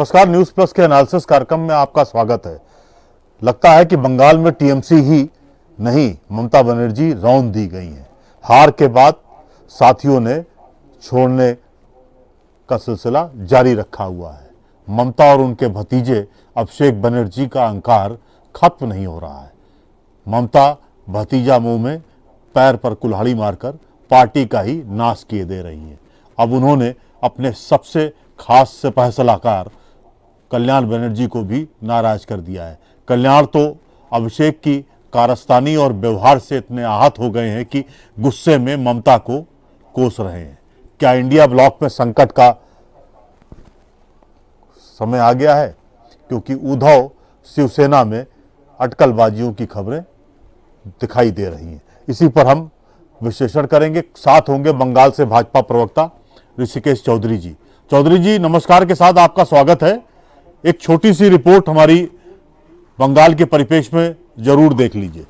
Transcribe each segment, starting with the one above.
नमस्कार, news plus के analysis कार्यक्रम में आपका स्वागत है। लगता है कि बंगाल में टीएमसी ही नहीं, ममता बनर्जी रौंद दी गई हैं। हार के बाद साथियों ने छोड़ने का सिलसिला जारी रखा हुआ है। ममता और उनके भतीजे अभिषेक बनर्जी का अहंकार खत्म नहीं हो रहा है। ममता भतीजा मुंह में पैर पर कुल्हाड़ी मारकर पार्टी का ही नाश किए दे रही हैं। अब उन्होंने अपने सबसे खास सिपह सलाहकार कल्याण बनर्जी को भी नाराज कर दिया है। कल्याण तो अभिषेक की कारस्तानी और व्यवहार से इतने आहत हो गए हैं कि गुस्से में ममता को कोस रहे हैं। क्या इंडिया ब्लॉक में संकट का समय आ गया है? क्योंकि उद्धव शिवसेना में अटकलबाजियों की खबरें दिखाई दे रही हैं। इसी पर हम विश्लेषण करेंगे। साथ होंगे बंगाल से भाजपा प्रवक्ता ऋषिकेश चौधरी जी। चौधरी जी, नमस्कार के साथ आपका स्वागत है। एक छोटी सी रिपोर्ट हमारी बंगाल के परिप्रेक्ष्य में जरूर देख लीजिए।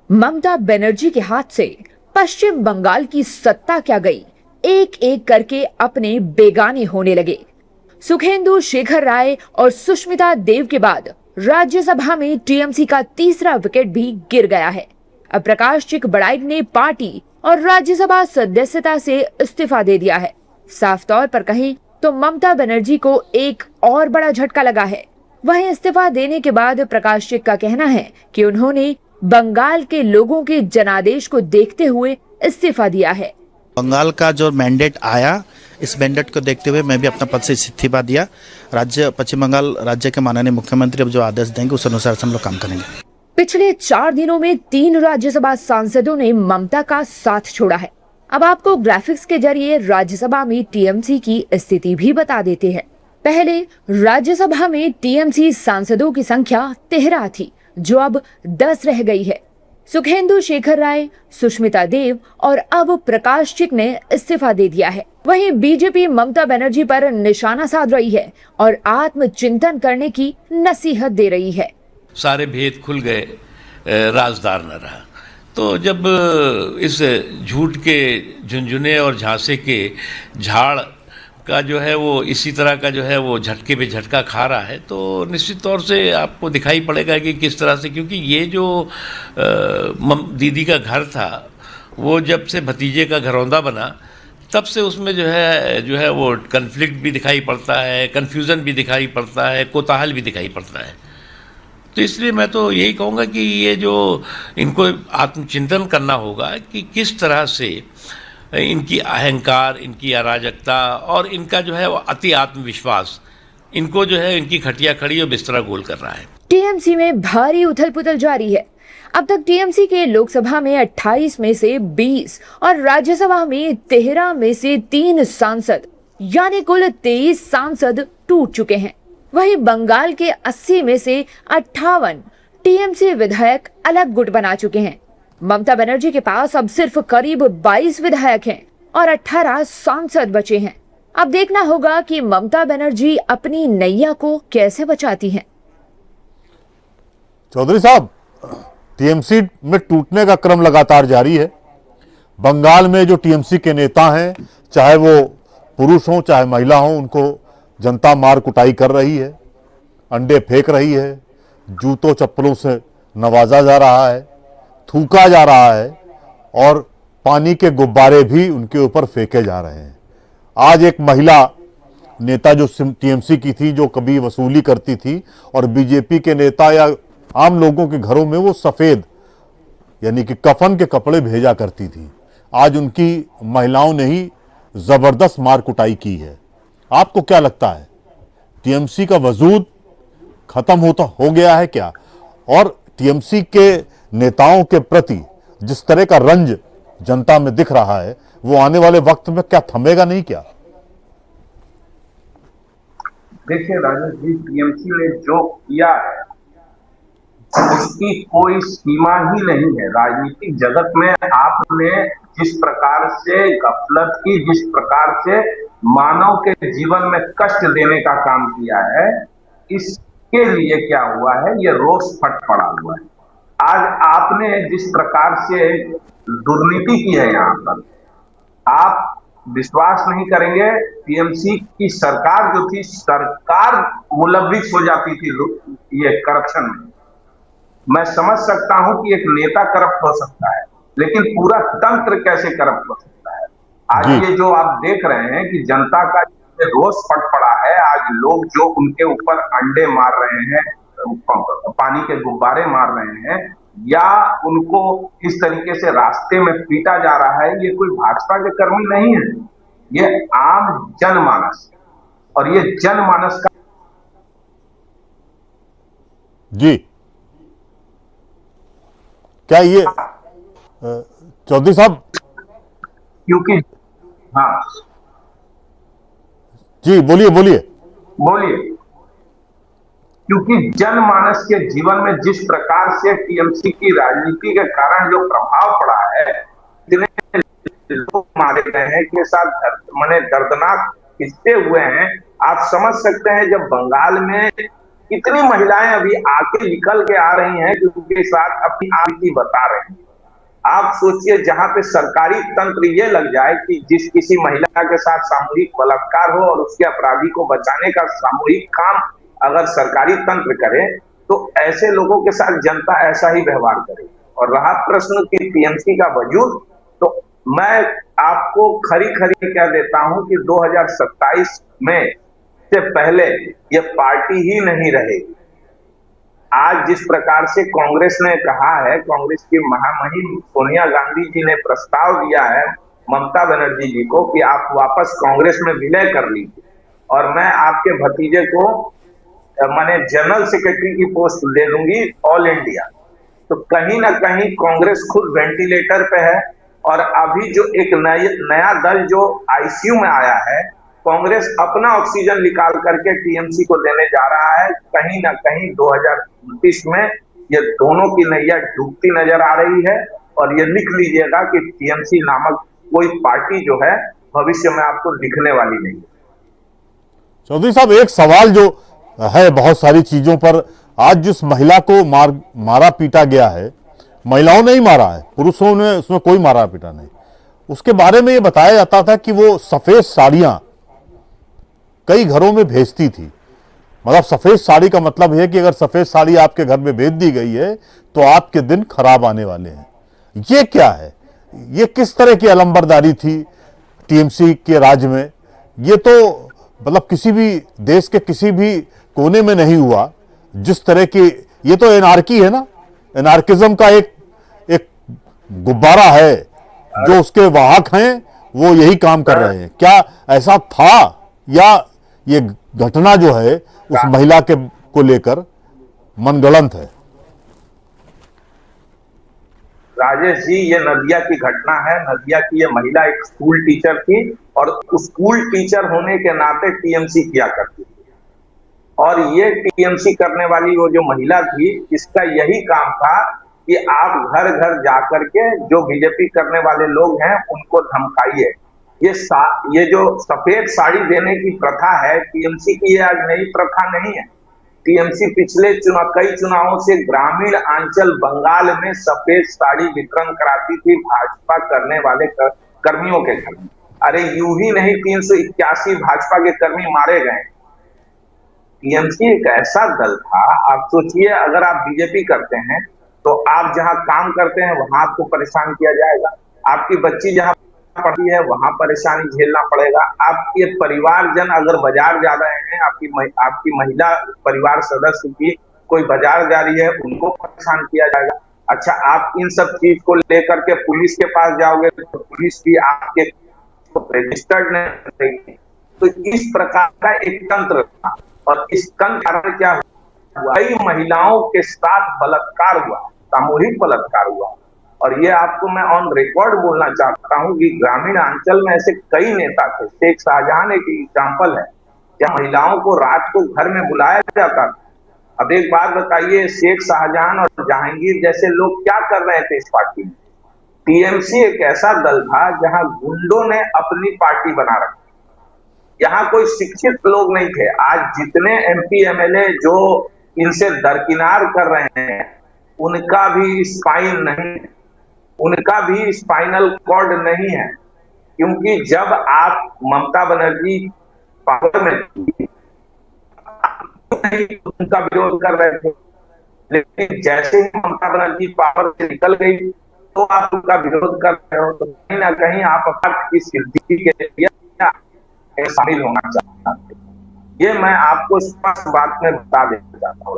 ममता बनर्जी के हाथ से पश्चिम बंगाल की सत्ता क्या गई, एक एक करके अपने बेगाने होने लगे। सुखेंदु शेखर राय और सुष्मिता देव के बाद राज्यसभा में टीएमसी का तीसरा विकेट भी गिर गया है। अब प्रकाश चिकबड़ाइड ने पार्टी और राज्यसभा सदस्यता से इस्तीफा दे दिया है। साफ तौर पर कहें तो ममता बनर्जी को एक और बड़ा झटका लगा है। वहीं इस्तीफा देने के बाद प्रकाश चिक का कहना है कि उन्होंने बंगाल के लोगों के जनादेश को देखते हुए इस्तीफा दिया है। बंगाल का जो मैंडेट आया, इस मैंडेट को देखते हुए मैं भी अपना पद से इस्तीफा दिया। पश्चिम बंगाल राज्य के माननीय मुख्यमंत्री अब जो आदेश देंगे उस अनुसार हम लोग काम करेंगे। पिछले 4 दिनों में 3 राज्यसभा सांसदों ने ममता का साथ छोड़ा है। अब आपको ग्राफिक्स के जरिए राज्यसभा में टीएमसी की स्थिति भी बता देते हैं। पहले राज्यसभा में टीएमसी सांसदों की संख्या 13 थी, जो अब 10 रह गई है। सुखेंदु शेखर राय, सुष्मिता देव और अब प्रकाश चिक ने इस्तीफा दे दिया है। वहीं बीजेपी ममता बनर्जी पर निशाना साध रही है और आत्मचिंतन करने की नसीहत दे रही है। सारे भेद खुल गए, राजदार न रहा। तो जब इस झूठ के झुनझुने और झांसे के झाड़ का जो है वो इसी तरह का जो है वो झटके पे झटका खा रहा है, तो निश्चित तौर से आपको दिखाई पड़ेगा कि किस तरह से, क्योंकि ये जो दीदी का घर था वो जब से भतीजे का घरौंदा बना तब से उसमें जो है वो कन्फ्लिक्ट भी दिखाई पड़ता है, कन्फ्यूज़न भी दिखाई पड़ता है, कोताहल भी दिखाई पड़ता है। तो इसलिए मैं तो यही कहूँगा कि ये जो इनको आत्मचिंतन करना होगा कि किस तरह से इनकी अहंकार, इनकी अराजकता और इनका जो है वो अति आत्मविश्वास इनको जो है इनकी खटिया खड़ी और बिस्तरा गोल कर रहा है। टीएमसी में भारी उथल पुथल जारी है। अब तक टीएमसी के लोकसभा में 28 में से 20 और राज्यसभा में 13 में से 3 सांसद यानी कुल 23 सांसद टूट चुके हैं। वहीं बंगाल के 80 में से 58 टीएमसी विधायक अलग गुट बना चुके हैं। ममता बनर्जी के पास अब सिर्फ करीब 22 विधायक हैं और 18 सांसद बचे हैं। अब देखना होगा कि ममता बनर्जी अपनी नैया को कैसे बचाती हैं। चौधरी साहब, टीएमसी में टूटने का क्रम लगातार जारी है। बंगाल में जो टीएमसी के नेता हैं, चाहे वो पुरुष हों चाहे महिला हों, उनको जनता मार कुटाई कर रही है, अंडे फेंक रही है, जूतों चप्पलों से नवाजा जा रहा है, थूका जा रहा है और पानी के गुब्बारे भी उनके ऊपर फेंके जा रहे हैं। आज एक महिला नेता जो टीएमसी की थी, जो कभी वसूली करती थी और बीजेपी के नेता या आम लोगों के घरों में वो सफेद यानी कि कफन के कपड़े भेजा करती थी, आज उनकी महिलाओं ने ही जबरदस्त मार कुटाई की है। आपको क्या लगता है, टीएमसी का वजूद खत्म हो गया है क्या? और टीएमसी के नेताओं के प्रति जिस तरह का रंज जनता में दिख रहा है, वो आने वाले वक्त में क्या थमेगा नहीं क्या? देखिए राजेश जी, टीएमसी ने जो किया है उसकी कोई सीमा ही नहीं है। राजनीतिक जगत में आपने जिस प्रकार से गफलत की, जिस प्रकार से मानव के जीवन में कष्ट देने का काम किया है, इसके लिए क्या हुआ है, ये रोष फट पड़ा हुआ है। आज आपने जिस प्रकार से दुर्नीति की है यहाँ पर, आप विश्वास नहीं करेंगे, टीएमसी की सरकार जो थी, सरकार मुलविस हो जाती थी ये करप्शन में। मैं समझ सकता हूं कि एक नेता करप्ट हो सकता है, लेकिन पूरा तंत्र कैसे करप्ट हो सकता है। आज जी। ये जो आप देख रहे हैं कि जनता का रोष फट पड़ा है, आज लोग जो उनके ऊपर अंडे मार रहे हैं, पानी के गुब्बारे मार रहे हैं, या उनको इस तरीके से रास्ते में पीटा जा रहा है, ये कोई भाजपा के कर्मी नहीं है, ये आम जनमानस, और ये जनमानस का जी, क्या ये चौधरी साहब, क्योंकि हाँ जी बोलिए बोलिए। बोलिए। क्योंकि जनमानस के जीवन में जिस प्रकार से टीएमसी की राजनीति के कारण जो प्रभाव पड़ा है, इतने लोग मारे गए हैं, के साथ माने दर्दनाक किस्से हुए हैं, आप समझ सकते हैं। जब बंगाल में कितनी महिलाएं अभी आके निकल के आ रही हैं, क्योंकि साथ अपनी आपकी बता रही हैं। आप सोचिए, जहां पे सरकारी तंत्र ये लग जाए कि जिस किसी महिला के साथ सामूहिक बलात्कार हो और उसके अपराधी को बचाने का सामूहिक काम अगर सरकारी तंत्र करे, तो ऐसे लोगों के साथ जनता ऐसा ही व्यवहार करे। और रहा प्रश्न कि टीएमसी का वजूद, तो मैं आपको खरी खरी कह देता हूं कि 2027 में से पहले ये पार्टी ही नहीं रहेगी। आज जिस प्रकार से कांग्रेस ने कहा है, कांग्रेस की महामहिम सोनिया गांधी जी ने प्रस्ताव दिया है ममता बनर्जी जी को कि आप वापस कांग्रेस में विलय कर लीजिए और मैं आपके भतीजे को माने जनरल सेक्रेटरी की पोस्ट दे दूंगी ऑल इंडिया। तो कहीं ना कहीं कांग्रेस खुद वेंटिलेटर पे है, और अभी जो एक नया दल जो आईसीयू में आया है, कांग्रेस अपना ऑक्सीजन निकाल करके टीएमसी को देने जा रहा है। कहीं ना कहीं 2029 में ये दोनों की नैया डूबती नजर आ रही है। और ये लिख लीजिएगा कि टीएमसी नामक कोई पार्टी जो है भविष्य में आपको दिखने वाली नहीं है। चौधरी साहब, एक सवाल जो है बहुत सारी चीजों पर, आज जिस महिला को मारा पीटा गया है, महिलाओं ने ही मारा है, पुरुषों ने उसमें कोई मारा पीटा नहीं, उसके बारे में ये बताया जाता था कि वो सफेद साड़ियां कई घरों में भेजती थी। मतलब सफेद साड़ी का मतलब है कि अगर सफेद साड़ी आपके घर में भेज दी गई है तो आपके दिन खराब आने वाले हैं। ये क्या है? ये किस तरह की अलंबरदारी थी टीएमसी के राज में? ये तो मतलब किसी भी देश के किसी भी कोने में नहीं हुआ जिस तरह की। ये तो एनार्की है ना, एनार्किज्म का एक गुब्बारा है, जो उसके वाहक हैं वो यही काम कर रहे हैं। क्या ऐसा था, या ये घटना जो है उस महिला के को लेकर मनगढ़ंत है? राजेश जी, ये नदिया की घटना है। नदिया की ये महिला एक स्कूल टीचर थी, और स्कूल टीचर होने के नाते टीएमसी किया करती थी। और ये टीएमसी करने वाली वो जो महिला थी, इसका यही काम था कि आप घर घर जाकर के जो बीजेपी करने वाले लोग हैं उनको धमकाइए। ये जो सफेद साड़ी देने की प्रथा है टीएमसी की, ये आज नई प्रथा नहीं है। टीएमसी पिछले कई चुनावों से ग्रामीण अंचल बंगाल में सफेद साड़ी वितरण कराती थी भाजपा करने वाले कर्मियों के घर में। अरे यूं ही नहीं, 381 भाजपा के कर्मी मारे गए। टीएमसी एक ऐसा दल था, आप सोचिए, अगर आप बीजेपी करते हैं तो आप जहां काम करते हैं वहां आपको परेशान किया जाएगा, आपकी बच्ची जहां पढ़ती है वहां परेशानी झेलना पड़ेगा, आपके परिवारजन अगर बाजार जा रहे हैं, आपकी महिला परिवार सदस्य की कोई बाजार जा रही है, उनको परेशान किया जाएगा। अच्छा, आप इन सब चीज को लेकर के पुलिस के पास जाओगे तो पुलिस भी आपके रजिस्टर्ड नहीं रहेगी। तो इस प्रकार का एक तंत्र था, और इस तंत्र कारण क्या हुआ, कई महिलाओं के साथ बलात्कार हुआ, सामूहिक बलात्कार हुआ। और ये आपको मैं ऑन रिकॉर्ड बोलना चाहता हूं कि ग्रामीण अंचल में ऐसे कई नेता थे। शेख शाहजहां एक एग्जाम्पल है, जहां महिलाओं को रात को घर में बुलाया जाता था। अब एक बात बताइए, शेख शाहजहां और जहांगीर जैसे लोग क्या कर रहे थे इस पार्टी में? टीएमसी एक ऐसा दल था जहां गुंडों ने अपनी पार्टी बना रखी। यहाँ कोई शिक्षित लोग नहीं थे। आज जितने एमपी एमएलए जो इनसे दरकिनार कर रहे हैं, उनका भी स्पाइन नहीं है, उनका भी स्पाइनल कॉर्ड नहीं है। क्योंकि जब आप ममता बनर्जी पावर में थी, उनका विरोध कर रहे थे, लेकिन जैसे ही ममता बनर्जी पावर से निकल गई तो आप उनका विरोध कर रहे हो। तो कहीं ना कहीं आप अपनी सिद्धि के लिए शामिल होना चाहते हैं। ये मैं आपको स्पष्ट बात में बता देना चाहता हूँ।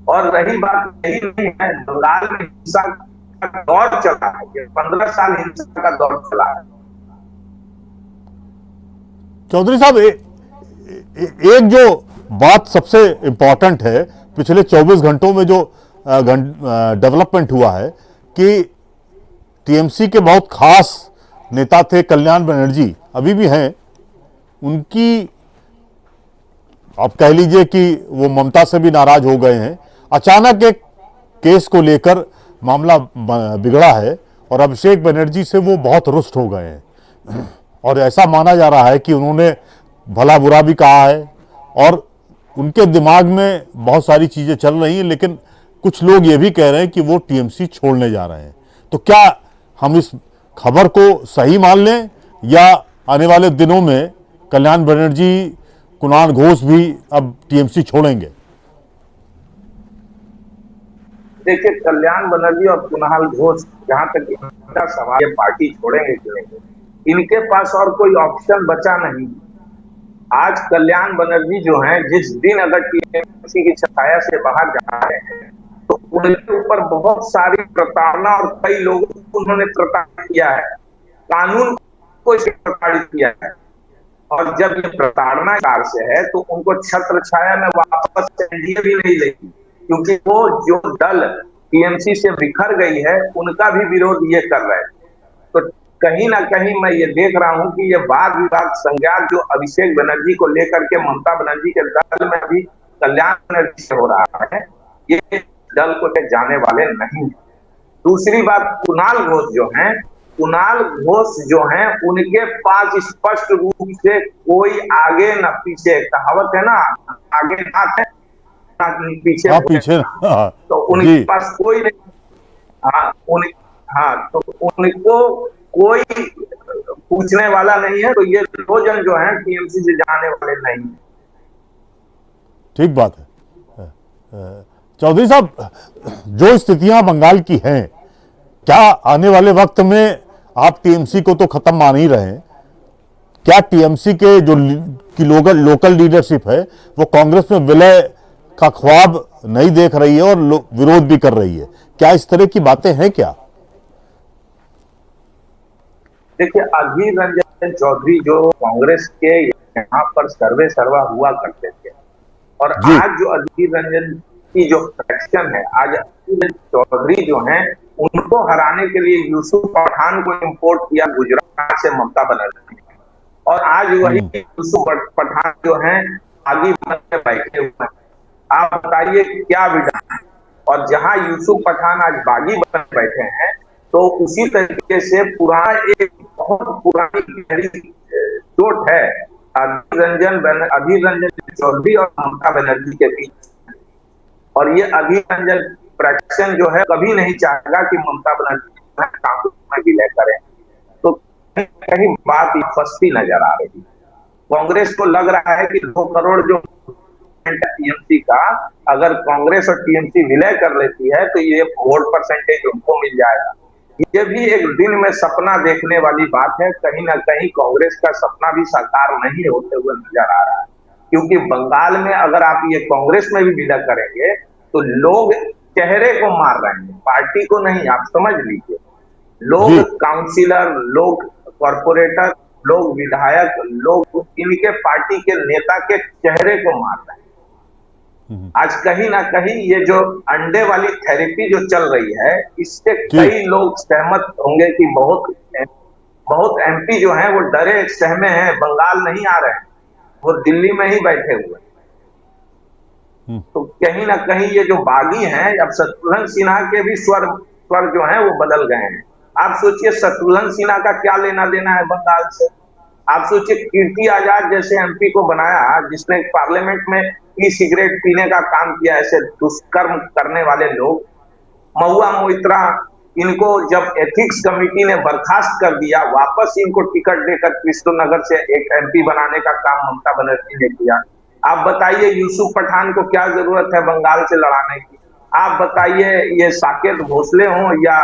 और रही बात यही नहीं है, बंगाल में हिंसा का दौर चला है, ये 15 साल हिंसा का दौर चला है। चौधरी साहब, एक जो बात सबसे इंपॉर्टेंट है, पिछले 24 घंटों में जो डेवलपमेंट हुआ है कि टीएमसी के बहुत खास नेता थे कल्याण बनर्जी, अभी भी हैं, उनकी आप कह लीजिए कि वो ममता से भी नाराज हो गए हैं। अचानक एक केस को लेकर मामला बिगड़ा है और अभिषेक बनर्जी से वो बहुत रुष्ट हो गए हैं और ऐसा माना जा रहा है कि उन्होंने भला बुरा भी कहा है और उनके दिमाग में बहुत सारी चीज़ें चल रही हैं, लेकिन कुछ लोग ये भी कह रहे हैं कि वो टीएमसी छोड़ने जा रहे हैं। तो क्या हम इस खबर को सही मान लें या आने वाले दिनों में कल्याण बनर्जी, कुणाल घोष भी अब टीएमसी छोड़ेंगे? देखिए, कल्याण बनर्जी और कुणाल घोष, जहां तक इनका सवाल, ये पार्टी छोड़ेंगे कि नहीं, इनके पास और कोई ऑप्शन बचा नहीं। आज कल्याण बनर्जी जो हैं, जिस दिन अगर टीएमसी की छाया से बाहर जा रहे हैं तो उनके ऊपर बहुत सारी प्रताड़ना और कई लोगों को उन्होंने प्रताड़ित किया है, कानून को इसे प्रताड़ित किया है। और जब ये प्रताड़ना कार से है तो उनको छत्र छाया में वापस एनडीए भी नहीं लेगी, क्योंकि वो जो दल टीएमसी से बिखर गई है उनका भी विरोध ये कर रहे हैं। तो कहीं ना कहीं मैं ये देख रहा हूं कि ये वाद विवाद संज्ञान जो अभिषेक बनर्जी को लेकर के ममता बनर्जी के दल में भी कल्याण बनर्जी से हो रहा है, ये दल को जाने वाले नहीं। दूसरी बात, कुणाल घोष जो हैं, कुणाल घोष जो हैं, उनके पास स्पष्ट रूप से कोई आगे न पीछे, कहावत है ना, आगे हाथ है पीछे पीछे, तो उनके पास कोई नहीं। तो उनको कोई पूछने वाला नहीं है। तो ये दो जन जो है टीएमसी से जाने वाले नहीं। ठीक बात है। चौधरी साहब, जो स्थितियां बंगाल की हैं, क्या आने वाले वक्त में आप टीएमसी को तो खत्म मान ही रहे हैं, क्या टीएमसी के जो लोकल लीडरशिप है वो कांग्रेस में विलय का ख्वाब नहीं देख रही है और विरोध भी कर रही है? क्या इस तरह की बातें हैं क्या? देखिए, अधीर रंजन चौधरी जो कांग्रेस के यहाँ पर सर्वे सर्वा हुआ करते थे, और आज जो अधीर रंजन की जो फ्रैक्शन है, आज अधीर रंजन चौधरी जो हैं, उनको हराने के लिए यूसुफ पठान को इंपोर्ट किया गुजरात से ममता बनर्जी ने। और आज वही यूसुफ पठान जो हैं आगे बनने बैठे हुए हैं। आप बताइए क्या विधान। और जहां यूसुफ पठान आज बागी बन बैठे हैं, तो उसी तरीके से पुराना एक बहुत पुरानी चोट है अधीर रंजन चौधरी और ममता बनर्जी के बीच। और ये अधीर रंजन फ्रैक्शन जो है कभी नहीं चाहेगा कि ममता बनर्जी कांग्रेस में विलय करें। तो कहीं बात फंसती नजर आ रही। कांग्रेस को लग रहा है कि 2 करोड़ जो टीएमसी का, अगर कांग्रेस और टीएमसी विलय कर लेती है तो ये वोट परसेंटेज उनको मिल जाएगा। ये भी एक दिन में सपना देखने वाली बात है। कहीं ना कहीं कांग्रेस का सपना भी साकार नहीं होते हुए नजर आ रहा है, क्योंकि बंगाल में अगर आप ये कांग्रेस में भी विलय करेंगे तो लोग चेहरे को मार रहे हैं, पार्टी को नहीं। आप समझ लीजिए, लोग काउंसिलर, लोग कॉर्पोरेटर, लोग विधायक, लोग इनके पार्टी के नेता के चेहरे को मार रहे हैं। आज कहीं ना कहीं ये जो अंडे वाली थेरेपी जो चल रही है, इससे कई लोग सहमत होंगे कि बहुत एमपी जो हैं वो डरे सहमे हैं, बंगाल नहीं आ रहे हैं, वो दिल्ली में ही बैठे हुए हैं। तो कहीं ना कहीं ये जो बागी हैं, अब शत्रुघ्न सिन्हा के भी स्वर जो हैं वो बदल गए हैं। आप सोचिए, शत्रुघ्न सिन्हा का क्या लेना देना है बंगाल से? आप सोचिए, कीर्ति आजाद जैसे एमपी को बनाया जिसने पार्लियामेंट में ई सिगरेट पीने का काम किया, ऐसे दुष्कर्म करने वाले लोग। महुआ मोइत्रा, इनको जब एथिक्स कमेटी ने बर्खास्त कर दिया, वापस इनको टिकट देकर कृष्णनगर से एक एमपी बनाने का काम ममता बनर्जी ने किया। आप बताइए यूसुफ पठान को क्या जरूरत है बंगाल से लड़ाने की? आप बताइए ये साकेत भोसले हों या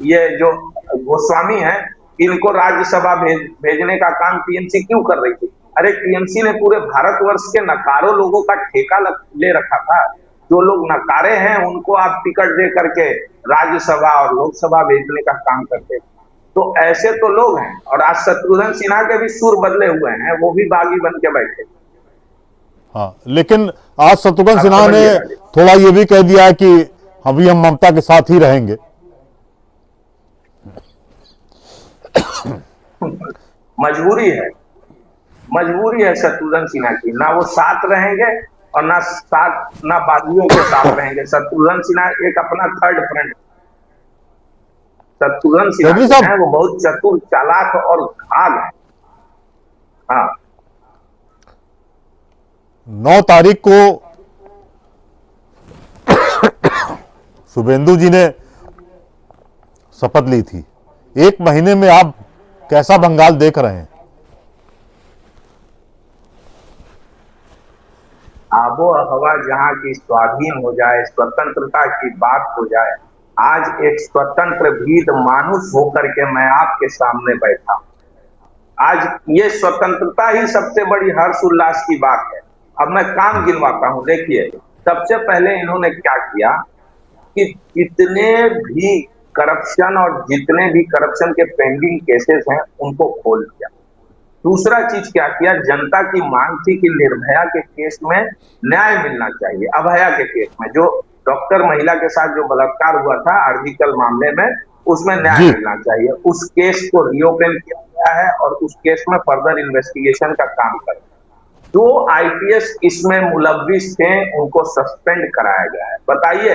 ये जो गोस्वामी हैं, इनको राज्यसभा भेजने का काम टीएमसी क्यों कर रही थी? अरे टीएमसी ने पूरे भारतवर्ष के नकारों लोगों का ठेका ले रखा था। जो लोग नकारे हैं उनको आप टिकट दे करके राज्यसभा और लोकसभा भेजने का काम करते। तो ऐसे तो लोग हैं। और आज शत्रुघ्न सिन्हा के भी सुर बदले हुए हैं, वो भी बागी बन के बैठे। हाँ, लेकिन आज शत्रुघ्न सिन्हा ने थोड़ा ये भी कह दिया है कि अभी हम ममता के साथ ही रहेंगे। मजबूरी है शत्रुघ्न सिन्हा की। ना वो साथ रहेंगे और ना बागियों के साथ रहेंगे। शत्रुघ्न सिन्हा एक अपना थर्ड फ्रंट। शत्रुघ्न सिन्हा है वो बहुत चतुर, चालाक और घायल है। हाँ, 9 तारीख को शुभेंदु जी ने शपथ ली थी। 1 महीने में आप कैसा बंगाल देख रहे हैं? आबो हवा जहां की स्वाधीन हो जाए, स्वतंत्रता की बात हो जाए। आज एक स्वतंत्र भीत मानुष होकर के मैं आपके सामने बैठा। आज ये स्वतंत्रता ही सबसे बड़ी हर्ष उल्लास की बात है। अब मैं काम गिनवाता हूं। देखिए, सबसे पहले इन्होंने क्या किया कि जितने भी करप्शन और जितने भी करप्शन के पेंडिंग केसेस हैं उनको खोल दिया। दूसरा चीज क्या किया, जनता की मांग थी कि निर्भया के केस में न्याय मिलना चाहिए। अभया के केस में जो डॉक्टर महिला के साथ जो बलात्कार हुआ था आर्टिकल मामले में, उसमें न्याय मिलना चाहिए। उस केस को रीओपन किया गया है और उस केस में फर्दर इन्वेस्टिगेशन का काम कर। जो आईपीएस इसमें मुलव्विस थे उनको सस्पेंड कराया गया है। बताइए,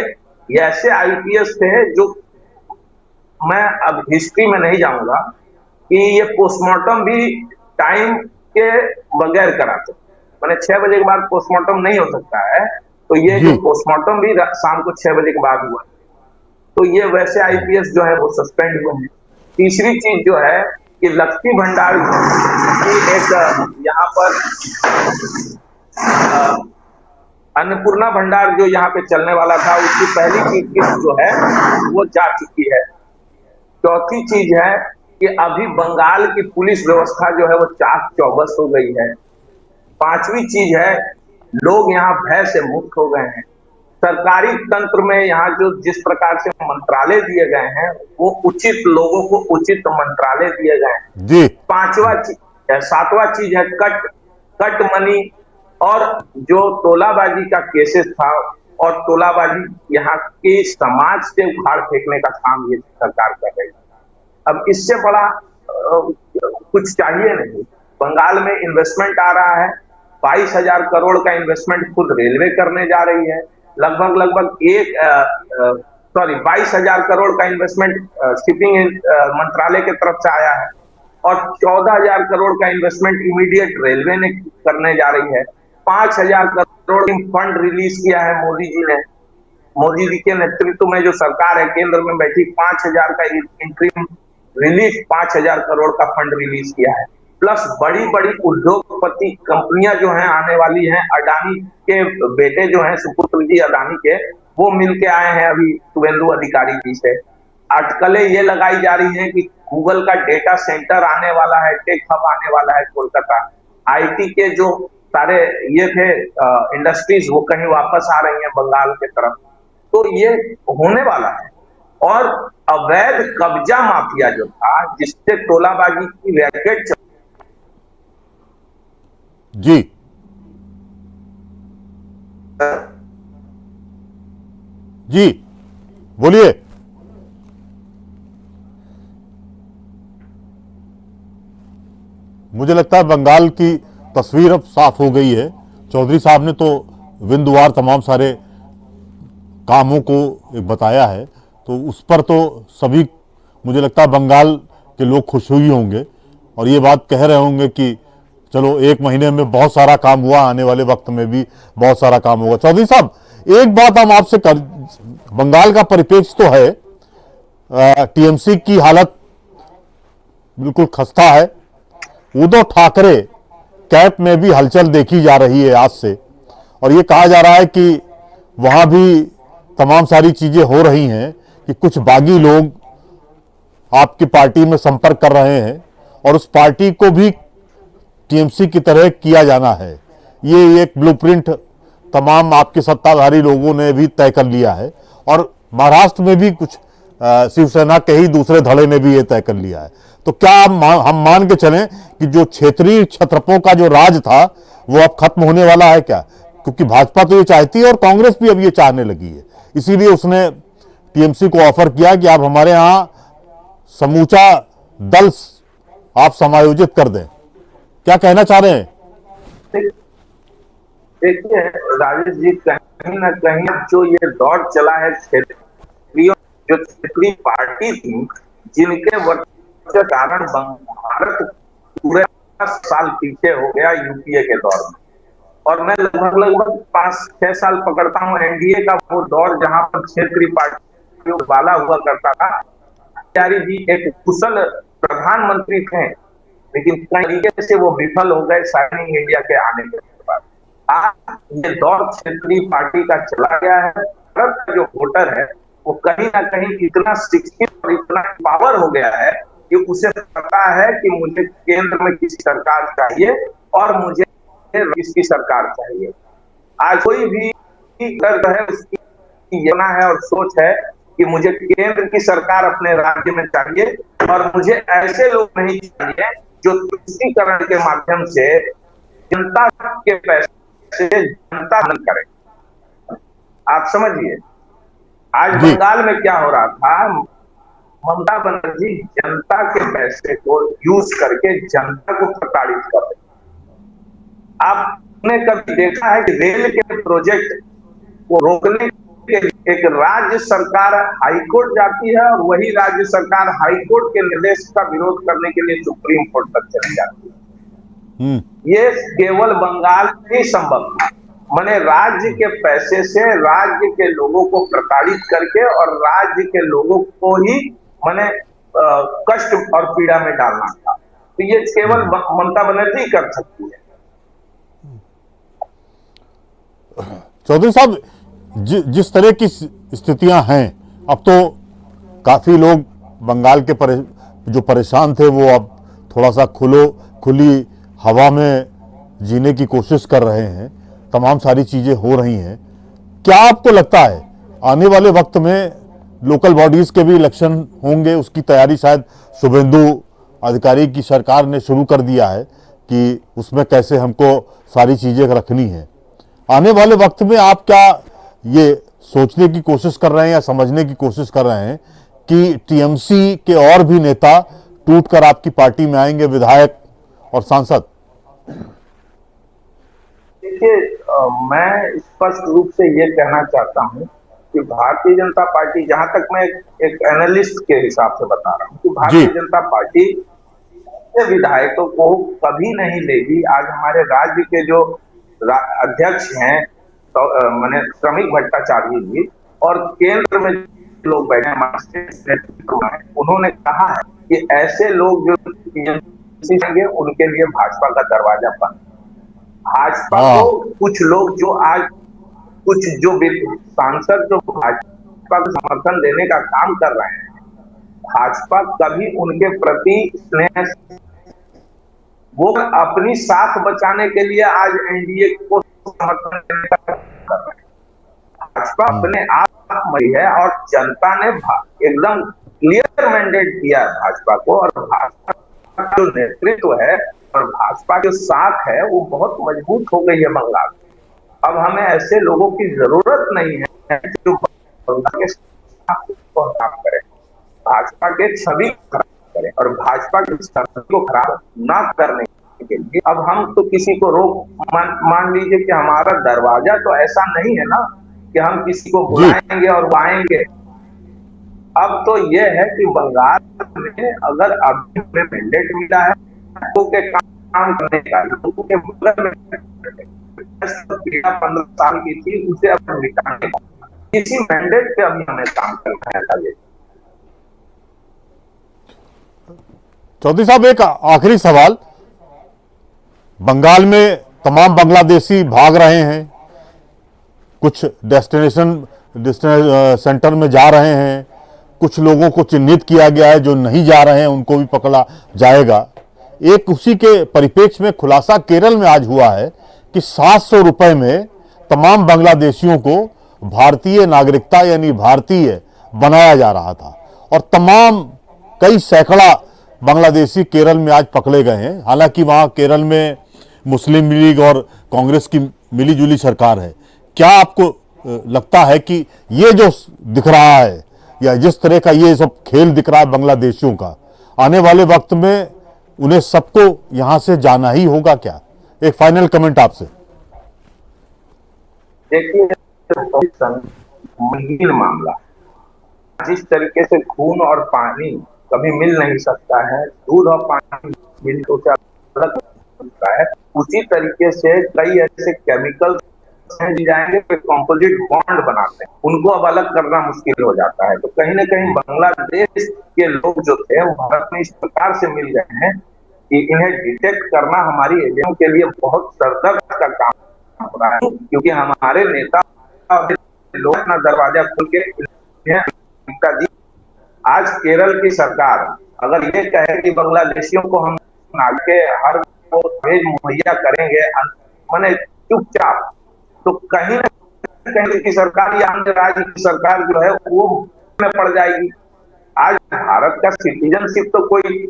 ये ऐसे आईपीएस थे जो, मैं अब हिस्ट्री में नहीं जाऊंगा, कि ये पोस्टमार्टम भी टाइम के बगैर कराते। मैंने 6 बजे के बाद पोस्टमार्टम नहीं हो सकता है, तो ये जो पोस्टमार्टम भी शाम को 6 बजे के बाद हुआ, तो ये वैसे आईपीएस जो है वो सस्पेंड हुए हैं। तीसरी चीज जो है कि लक्ष्मी भंडार की एक यहाँ पर अन्नपूर्णा भंडार जो यहाँ पे चलने वाला था, उसकी पहली चीज जो है वो जा चुकी है। चौथी चीज है कि अभी बंगाल की पुलिस व्यवस्था जो है वो चाक चौबस हो गई है। पांचवी चीज है, लोग यहाँ भय से मुक्त हो गए हैं। सरकारी तंत्र में यहाँ जो जिस प्रकार से मंत्रालय दिए गए हैं, वो उचित लोगों को उचित मंत्रालय दिए गए हैं। सातवां चीज है कट मनी और जो तोलाबाजी का केसेस था, और तोलाबाजी यहाँ के समाज से उखाड़ फेंकने का काम ये सरकार कर रही है। अब इससे बड़ा कुछ चाहिए नहीं। बंगाल में इन्वेस्टमेंट आ रहा है, 22,000 करोड़ का इन्वेस्टमेंट खुद रेलवे करने जा रही है। लगभग 22,000 करोड़ का इन्वेस्टमेंट शिपिंग मंत्रालय की तरफ से आया है और 14,000 करोड़ का इन्वेस्टमेंट इमीडिएट रेलवे ने करने जा रही है। 5,000 करोड़ फंड रिलीज किया है मोदी जी ने। मोदी जी के नेतृत्व में जो सरकार है केंद्र में बैठी, 5,000 का इंट्रीम रिलीफ, 5,000 करोड़ का फंड रिलीज किया है। प्लस बड़ी बड़ी उद्योगपति कंपनियां जो हैं आने वाली हैं। अडानी के बेटे जो हैं सुपुत्र जी अडानी के, वो मिलके आए हैं अभी शुभेंदु अधिकारी जी से। अटकलें ये लगाई जा रही हैं कि गूगल का डेटा सेंटर आने वाला है, टेक हब आने वाला है कोलकाता। आईटी के जो सारे ये थे इंडस्ट्रीज, वो कहीं वापस आ रही हैं बंगाल के तरफ। तो ये होने वाला है। और अवैध कब्जा माफिया जो था, जिससे तोलाबाजी की रैकेट जी बोलिए। मुझे लगता है बंगाल की तस्वीर अब साफ हो गई है। चौधरी साहब ने तो बिंदुवार तमाम सारे कामों को बताया है, तो उस पर तो सभी, मुझे लगता है बंगाल के लोग खुश हुए होंगे। और ये बात कह रहे होंगे कि चलो 1 महीने में बहुत सारा काम हुआ, आने वाले वक्त में भी बहुत सारा काम होगा। चौधरी साहब, एक बात हम आपसे बंगाल का परिप्रेक्ष्य तो है, टीएमसी की हालत बिल्कुल खस्ता है। उद्धव ठाकरे कैंप में भी हलचल देखी जा रही है आज से, और ये कहा जा रहा है कि वहां भी तमाम सारी चीजें हो रही हैं कि कुछ बागी लोग आपकी पार्टी में संपर्क कर रहे हैं और उस पार्टी को भी टीएमसी की तरह किया जाना है। ये एक ब्लूप्रिंट तमाम आपके सत्ताधारी लोगों ने भी तय कर लिया है, और महाराष्ट्र में भी कुछ शिवसेना के ही दूसरे धड़े ने भी ये तय कर लिया है। तो क्या हम मान के चलें कि जो क्षेत्रीय छत्रपों का जो राज था वो अब खत्म होने वाला है क्या? क्योंकि भाजपा तो ये चाहती है और कांग्रेस भी अब ये चाहने लगी है, इसीलिए उसने टीएमसी को ऑफर किया कि आप हमारे यहाँ समूचा दल आप समायोजित कर दें। क्या कहना चाह रहे हैं? देखिए राजेश जी, कहीं ना कहीं जो ये दौर चला है क्षेत्रीय पार्टी थी, जिनके वर्चस्व के कारण भारत पूरे 10 साल पीछे हो गया यूपीए के दौर में। और मैं लगभग 5-6 साल पकड़ता हूँ एनडीए का वो दौर, जहां पर क्षेत्रीय पार्टियों वाला हुआ करता था। आचार्य जी एक कुशल प्रधानमंत्री थे, लेकिन कई तरीके से वो विफल हो गए शाइनिंग इंडिया के आने के बाद। आज ये दौर क्षेत्रीय पार्टी का चला गया है। भारत का जो वोटर है वो कहीं ना कहीं इतना शिक्षित और इतना पावर हो गया है कि उसे पता है कि मुझे केंद्र में किसी सरकार चाहिए और मुझे किसकी सरकार चाहिए। आज कोई भी दर्द है उसकी योजना है और सोच है कि मुझे केंद्र की सरकार अपने राज्य में चाहिए, और मुझे ऐसे लोग नहीं चाहिए जो तुष्टीकरण के माध्यम से जनता के पैसे से जनता न करे। आप समझिए आज बंगाल में क्या हो रहा था। ममता बनर्जी जनता के पैसे को यूज करके जनता को प्रताड़ित कर रही। आपने कभी देखा है कि रेल के प्रोजेक्ट को रोकने के लिए एक राज्य सरकार हाईकोर्ट जाती है और वही राज्य सरकार हाईकोर्ट के निर्देश का विरोध करने के लिए सुप्रीम कोर्ट तक चली जाती है? ये केवल बंगाल में ही संभव था। मैंने राज्य के पैसे से राज्य के लोगों को प्रताड़ित करके और राज्य के लोगों को ही मैंने कष्ट और पीड़ा में डालना था। तो ये केवल ममता बनर्जी कर सकती है। चौधरी साहब, जिस तरह की स्थितियां हैं, अब तो काफी लोग बंगाल के जो परेशान थे वो अब थोड़ा सा खुली हवा में जीने की कोशिश कर रहे हैं। तमाम सारी चीजें हो रही हैं। क्या आपको लगता है आने वाले वक्त में लोकल बॉडीज के भी इलेक्शन होंगे? उसकी तैयारी शायद शुभेंदु अधिकारी की सरकार ने शुरू कर दिया है कि उसमें कैसे हमको सारी चीजें रखनी है। आने वाले वक्त में आप क्या ये सोचने की कोशिश कर रहे हैं या समझने की कोशिश कर रहे हैं कि टीएमसी के और भी नेता टूटकर आपकी पार्टी में आएंगे, विधायक और सांसद? देखिए, मैं स्पष्ट रूप से ये कहना चाहता हूं कि भारतीय जनता पार्टी, जहां तक मैं एक एनालिस्ट के हिसाब से बता रहा हूं, कि भारतीय जनता पार्टी विधायकों को कभी नहीं लेगी। आज हमारे राज्य के जो अध्यक्ष हैं तो मैंने श्रमिक भट्टाचार्य जी, और केंद्र में लोग बैठे हैं, उन्होंने कहा है कि ऐसे लोग जो उनके लिए भाजपा का दरवाजा बंद। भाजपा को कुछ लोग जो आज कुछ जो सांसद जो भाजपा को समर्थन देने का काम कर रहे हैं, भाजपा कभी उनके प्रति स्नेह, वो अपनी साख बचाने के लिए आज एनडीए को समर्थन देने का काम कर रहे हैं। भाजपा अपने आप में है और जनता ने एकदम क्लियर मैंडेट दिया है भाजपा को, और भाजपा का जो नेतृत्व है और भाजपा जो साख है वो बहुत मजबूत हो गई है बंगाल। अब हमें ऐसे लोगों की जरूरत नहीं है जो बंगाल के साथ काम करें, भाजपा के छवि खराब करें, और भाजपा की छवि को खराब ना करने के लिए अब हम तो किसी को रोक मान लीजिए कि हमारा दरवाजा तो ऐसा नहीं है ना कि हम किसी को बुलाएंगे और आएंगे। अब तो यह है कि बंगाल में अगर अभी मैंडेट मिला है लोगों के काम करने का, लोगों के बगल में पीड़ा 15 साल की थी उसे अब मिटाने का, इसी मैंडेट पे अभी हमें काम करना है। राजेश चौधरी साहब, एक आखिरी सवाल। बंगाल में तमाम बांग्लादेशी भाग रहे हैं, कुछ डेस्टिनेशन सेंटर में जा रहे हैं, कुछ लोगों को चिन्हित किया गया है, जो नहीं जा रहे हैं उनको भी पकड़ा जाएगा। एक उसी के परिप्रेक्ष्य में खुलासा केरल में आज हुआ है कि 700 रुपए में तमाम बांग्लादेशियों को भारतीय नागरिकता यानी भारतीय बनाया जा रहा था, और तमाम कई सैकड़ा बांग्लादेशी केरल में आज पकड़े गए हैं। हालांकि वहां केरल में मुस्लिम लीग और कांग्रेस की मिलीजुली सरकार है। क्या आपको लगता है कि ये जो दिख रहा है या जिस तरह का ये सब खेल दिख रहा है बांग्लादेशियों का, आने वाले वक्त में उन्हें सबको यहां से जाना ही होगा क्या? एक फाइनल कमेंट आपसे। देखिए, संगीन मामला, जिस तरीके से खून और पानी कभी मिल नहीं सकता है, दूध और पानी मिल तो क्या अलग होता है, उसी तरीके से कई ऐसे केमिकल्स जाएंगे तो कंपोजिट बॉन्ड बनाते हैं, उनको अब अलग करना मुश्किल हो जाता है। तो कहीं ना कहीं बांग्लादेश के लोग जो थे वो भारत में इस प्रकार से मिल गए हैं कि इन्हें डिटेक्ट करना हमारी एजेंसियों के लिए बहुत सरदर्द का काम हो रहा है, क्योंकि हमारे नेता लोग अपना दरवाजा खोल के दी। आज केरल की सरकार अगर ये कहे कि बांग्लादेशियों को हम आगे हर वो भेज मुहैया करेंगे माने चुपचाप, तो कहीं ना कहीं की सरकार या अन्य राज्य की सरकार जो है वो में पड़ जाएगी। आज भारत का सिटीजनशिप तो कोई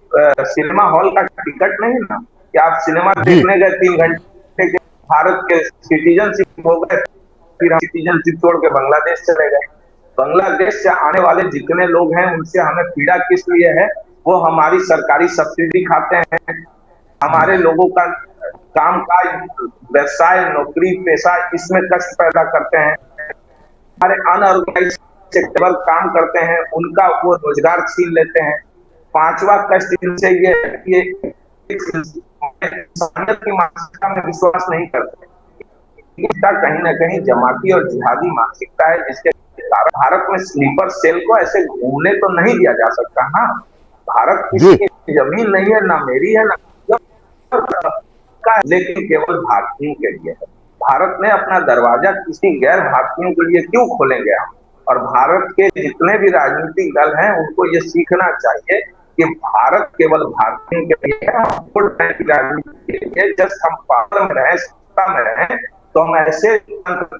सिनेमा हॉल का टिकट नहीं ना कि आप सिनेमा देखने गए 3 घंटे के भारत के सिटीजनशिप हो गए, फिर हम सिटीजनशिप छोड़ के बांग्लादेश चले गए। बांग्लादेश से आने वाले जितने लोग हैं उनसे हमें पीड़ा किस लिए है? वो हमारी सरकारी सब्सिडी खाते हैं, हमारे लोगों का काम काज, व्यवसाय, नौकरी, पेशा, इसमें कष्ट पैदा करते हैं, हमारे अनऑर्गेनाइज सेक्टर काम करते हैं उनका वो रोजगार छीन लेते हैं। 5वां कष्ट इनसे ये की मानसिकता में विश्वास नहीं करते। इसका कहीं ना कहीं जमाती और जिहादी मानसिकता है, जिसके कारण भारत में स्लीपर सेल को ऐसे घूमने तो नहीं दिया जा सकता ना। भारत किसी की जमीन नहीं है, ना मेरी है ना का, लेकिन केवल भारतीयों के लिए है। भारत ने अपना दरवाजा किसी गैर भारतीयों के लिए क्यों खोलेंगे हम? और भारत के जितने भी राजनीतिक दल हैं उनको ये सीखना चाहिए कि भारत केवल भारतीयों के लिए राजनीति के लिए। जस्ट हम पावर में रहे, सत्ता में रहे, तो हम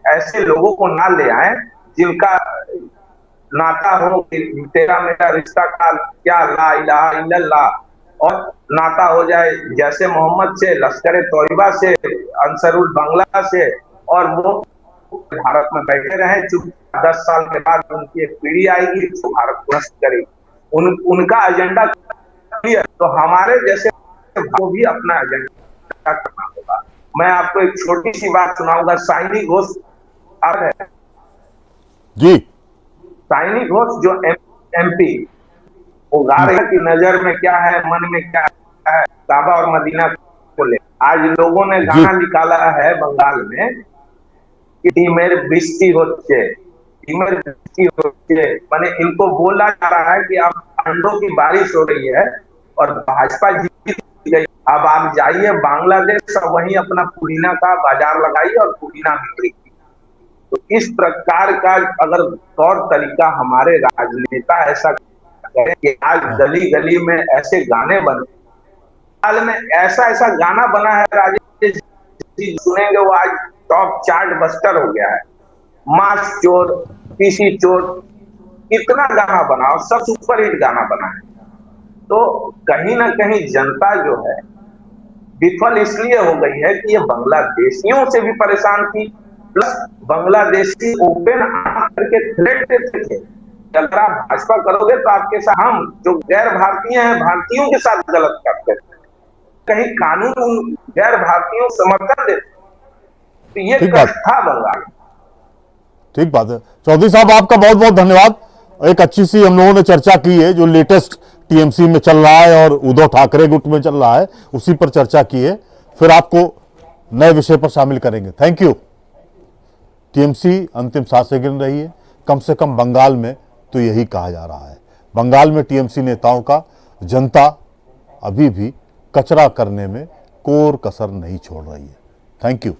ऐसे लोगों को ना ले आए जिनका नाता हो तेरा मेरा रिश्ता का क्या ला इलाहा इल्लल्लाह, और नाता हो जाए जैसे मोहम्मद से, लश्कर तोयबा से, अंसरुल बांग्ला से, और वो भारत में बैठे रहे। चुप 10 साल के बाद उनकी एक पीढ़ी आएगी तो भारत को नष्ट करेगी। उनका एजेंडा क्लियर, तो हमारे जैसे को भी अपना एजेंडा करना होगा। मैं आपको एक छोटी सी बात सुनाऊंगा। साइनी घोष है जी, साइनी घोष जो MP, वो गा रहे की नजर में क्या है, मन में क्या है, काबा और मदीना को ले। आज लोगों ने गाना निकाला है बंगाल में कि मेरे बिस्ती होते माने इनको बोला जा रहा है कि अब अंडों की बारिश हो रही है और भाजपा जीत गई, अब आप जाइए बांग्लादेश और वहीं अपना पुदीना का बाजार लगाइए और पुदीना बिक्री। तो इस प्रकार का अगर तौर तरीका हमारे राजनेता ऐसा करें कि आज गली गली में ऐसे गाने बने, हाल में ऐसा गाना बना है राजेश जी, सुनेंगे वो आज टॉप चार्ट बस्टर हो गया है। मास्क चोर, पीसी चोर, इतना गाना बना और सब सुपर हिट गाना बना है। तो कहीं ना कहीं जनता जो है विफल इसलिए हो गई है कि ये बांग्लादेशियों से भी परेशान थी, प्लस बांग्लादेशी ओपन करके थ्रेट देते थे अगर आप भाजपा करोगे तो आपके साथ हम जो गैर भारतीय हैं भारतीयों के साथ गलत करते थे, कहीं कानून गैर भारतीयों समर्थन देते। तो ये था बंगाल। ठीक बात है। चौधरी साहब, आपका बहुत बहुत धन्यवाद। एक अच्छी सी हम लोगों ने चर्चा की है, जो लेटेस्ट टीएमसी में चल रहा है और उद्धव ठाकरे गुट में चल रहा है, उसी पर चर्चा की है। फिर आपको नए विषय पर शामिल करेंगे। Thank you. टीएमसी अंतिम सांसें गिन रही है, कम से कम बंगाल में तो यही कहा जा रहा है। बंगाल में टीएमसी नेताओं का जनता अभी भी कचरा करने में कोर कसर नहीं छोड़ रही है। Thank you.